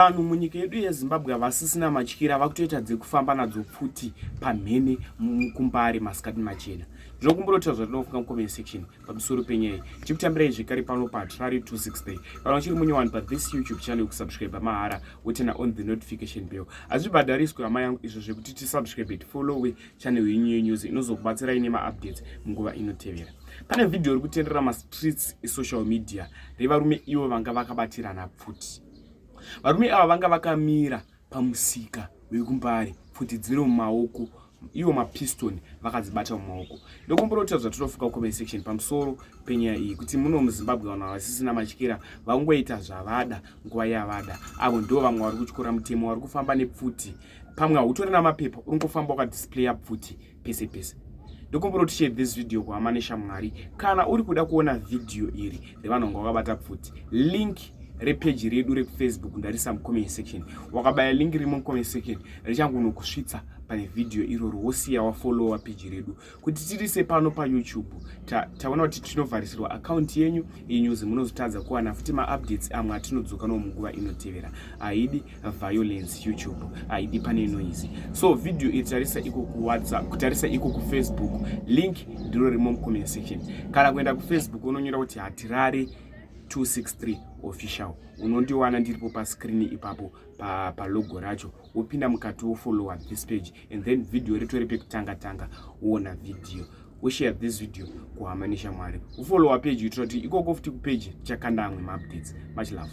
Vanhu munyika yedu yeZimbabwe vasisina matyira vakutoita dzekufamba nadzo pfuti pamhene kumbare masikati machena. Ndinokumbura zvatinofunga mucomment section pamusoro penyaya iyi. Chikutambirai zvekare pano paTrari 263. Kana uchiri munyowani pathis YouTube channel kusubscribe mahara wotena on the notification bell. Hazvibhadhariswi hama yangu izvo zvekuti tisubscribe tifollowe channel yenyu yenews inozokubatsirai nema-updates munguva inotevera. Pane video iri kutenderera mastreets esocial media revarume ivo vanga vakabatirana pfuti. Varume ava vanga vakamira pamusika wekumbare, pfuti dziri mumaoko, iwo mapistoni vakadzibata mumaoko. Ndokumbura kuti zvatinofunga comment section pamusoro penyaya iyi kuti muno muZimbabwe vanhu vasisina matyira vangoita zvavada nguva yavada. Avo ndo vamwe vari kutyora mutemo vari kufamba nepfuti. Pamwe hautori namapepa ungofamba wakadisplaya pfuti pese pese. Ndokumbura kuti share this video kuhama neshamwari. Kana uri kuda kuona video iri revanhu vanga vakabata pfuti, link repage redu rekufacebook ndarisa mucomment section. Wakabaya link rimo mucomment section richangonokusvitsa pane video iroro wosiya wafollowa page redu kuti tirise pano paYouTube. Taona kuti tinovharisirwa account yenyu yenews munozotadza kuwana futi ma-updates amwe atinodzoka nawo munguva inotevera. Haidi violence YouTube, haidi pane noise. So video itarisa iko kuWhatsApp, kutarisa iko kuFacebook, link ndiro rimo mucomment section. Kana kuenda kuFacebook unonyora kuti hatirare 263 official. Unondiwana ndiripo pa screen ipapo pa logo racho. Upinda mukati wofollowa this page and then video ritori pekutanga uona video. Share this video kuhama neshamwari. Ufollowa page yitoti ikoko futi ku page chakanda amwe updates. Much love.